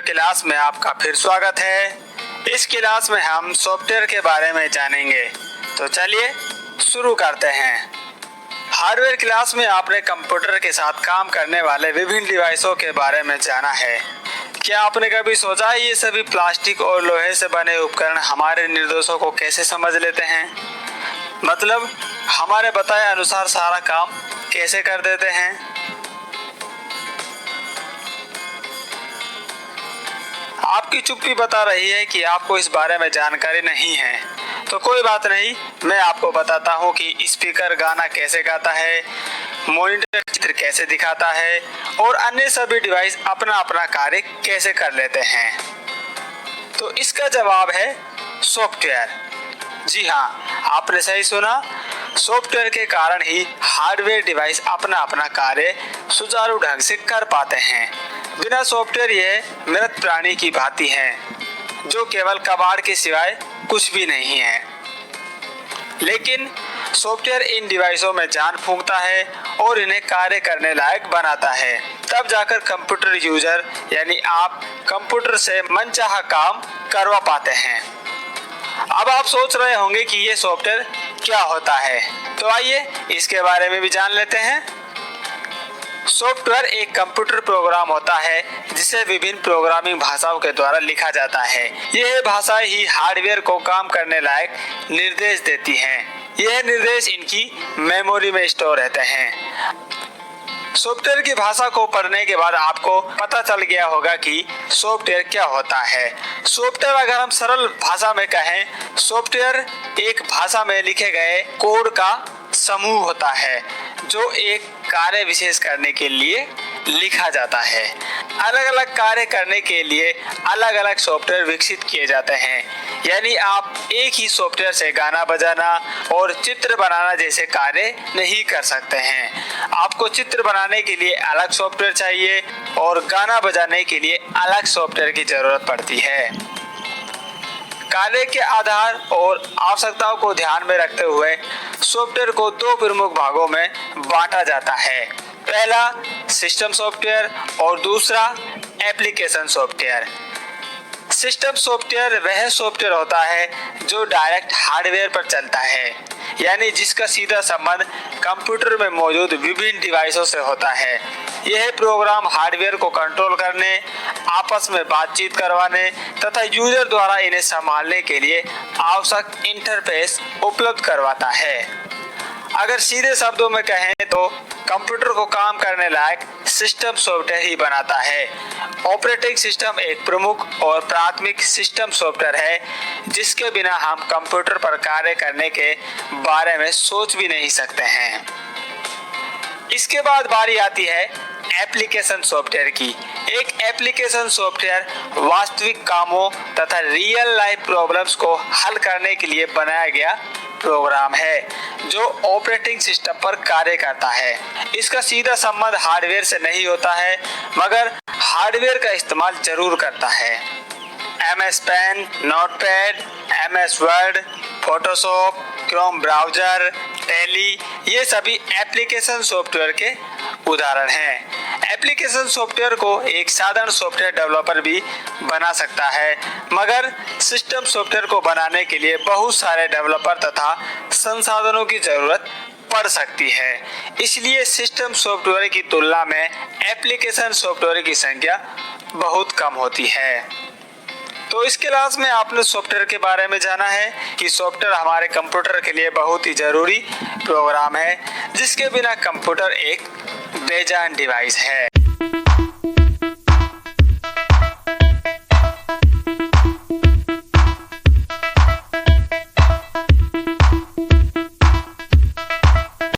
Class में आपका फिर स्वागत है। इस क्लास में हम सॉफ्टवेयर के बारे में जानेंगे, तो चलिए शुरू करते हैं। हार्डवेयर क्लास में आपने कंप्यूटर के साथ काम करने वाले विभिन्न डिवाइसों के बारे में जाना है। क्या आपने कभी सोचा है ये सभी प्लास्टिक और लोहे से बने उपकरण हमारे निर्देशों को कैसे समझ लेते हैं? मतलब हमारे बताए अनुसार सारा काम कैसे कर देते हैं? आपकी चुप्पी बता रही है कि आपको इस बारे में जानकारी नहीं है, तो कोई बात नहीं, मैं आपको बताता हूँ कि स्पीकर गाना कैसे गाता है, मॉनिटर चित्र कैसे दिखाता है और अन्य सभी डिवाइस अपना अपना कार्य कैसे कर लेते हैं। तो इसका जवाब है सॉफ्टवेयर। जी हाँ, आपने सही सुना। सॉफ्टवेयर के कारण ही हार्डवेयर डिवाइस अपना अपना कार्य सुचारू ढंग से कर पाते हैं। बिना सॉफ्टवेयर यह मृत प्राणी की भांति हैं, जो केवल कबाड़ के सिवाय कुछ भी नहीं है। लेकिन सॉफ्टवेयर इन डिवाइसों में जान फूंकता है और इन्हें कार्य करने लायक बनाता है। तब जाकर कंप्यूटर यूजर यानी आप कंप्यूटर से मनचाहा काम करवा पाते हैं। अब आप सोच रहे होंगे कि ये सॉफ्टवेयर क्या होता है, तो आइए इसके बारे में भी जान लेते हैं। सॉफ्टवेयर एक कंप्यूटर प्रोग्राम होता है जिसे विभिन्न प्रोग्रामिंग भाषाओं के द्वारा लिखा जाता है। यह भाषाएं ही हार्डवेयर को काम करने लायक निर्देश देती हैं। यह निर्देश इनकी मेमोरी में स्टोर रहते हैं। सॉफ्टवेयर की भाषा को पढ़ने के बाद आपको पता चल गया होगा कि सॉफ्टवेयर क्या होता है। सॉफ्टवेयर, अगर हम सरल भाषा में कहें, सॉफ्टवेयर एक भाषा में लिखे गए कोड का समूह होता है जो एक कार्य विशेष करने के लिए लिखा जाता है। अलग अलग कार्य करने के लिए अलग अलग सॉफ्टवेयर विकसित किए जाते हैं। यानी आप एक ही सॉफ्टवेयर से गाना बजाना और चित्र बनाना जैसे कार्य नहीं कर सकते हैं। आपको चित्र बनाने के लिए अलग सॉफ्टवेयर चाहिए और गाना बजाने के लिए अलग सॉफ्टवेयर की जरूरत पड़ती है। कार्य के आधार और आवश्यकताओं को ध्यान में रखते हुए सॉफ्टवेयर को दो प्रमुख भागों में बांटा जाता है। पहला सिस्टम सॉफ्टवेयर और दूसरा एप्लीकेशन सॉफ्टवेयर। सिस्टम सॉफ्टवेयर वह सॉफ्टवेयर होता है जो डायरेक्ट हार्डवेयर पर चलता है, यानी जिसका सीधा संबंध कंप्यूटर में मौजूद विभिन्न डिवाइसों से होता है। यह प्रोग्राम हार्डवेयर को कंट्रोल करने, आपस में बातचीत करवाने तथा यूजर द्वारा इन्हें संभालने के लिए आवश्यक इंटरफेस उपलब्ध करवाता है। अगर सीधे शब्दों में कहें तो कंप्यूटर को काम करने लायक सिस्टम सॉफ्टवेयर ही बनाता है। ऑपरेटिंग सिस्टम एक प्रमुख और प्राथमिक सिस्टम सॉफ्टवेयर है जिसके बिना हम कंप्यूटर पर कार्य करने के बारे में सोच भी नहीं सकते हैं। इसके बाद बारी आती है एप्लीकेशन सॉफ्टवेयर की। एक एप्लीकेशन सॉफ्टवेयर वास्तविक कामों तथा रियल लाइफ प्रॉब्लम्स को हल करने के लिए बनाया गया प्रोग्राम है जो ऑपरेटिंग सिस्टम पर कार्य करता है। इसका सीधा संबंध हार्डवेयर से नहीं होता है, मगर हार्डवेयर का इस्तेमाल जरूर करता है। MS Paint, Notepad, MS Word, Photoshop, Chrome browser, Tally, ये सभी एप्लीकेशन सॉफ्टवेयर के उदाहरण हैं। एप्लीकेशन सॉफ्टवेयर को एक साधारण सॉफ्टवेयर डेवलपर भी बना सकता है, मगर सिस्टम सॉफ्टवेयर को बनाने के लिए बहुत सारे डेवलपर तथा संसाधनों की जरूरत पड़ सकती है। इसलिए सिस्टम सॉफ्टवेयर की तुलना में एप्लीकेशन सॉफ्टवेयर की संख्या बहुत कम होती है। तो इस क्लास में आपने सॉफ्टवेयर के बारे में जाना है कि सॉफ्टवेयर हमारे कंप्यूटर के लिए बहुत ही जरूरी प्रोग्राम है जिसके बिना कंप्यूटर एक बेजान डिवाइस है।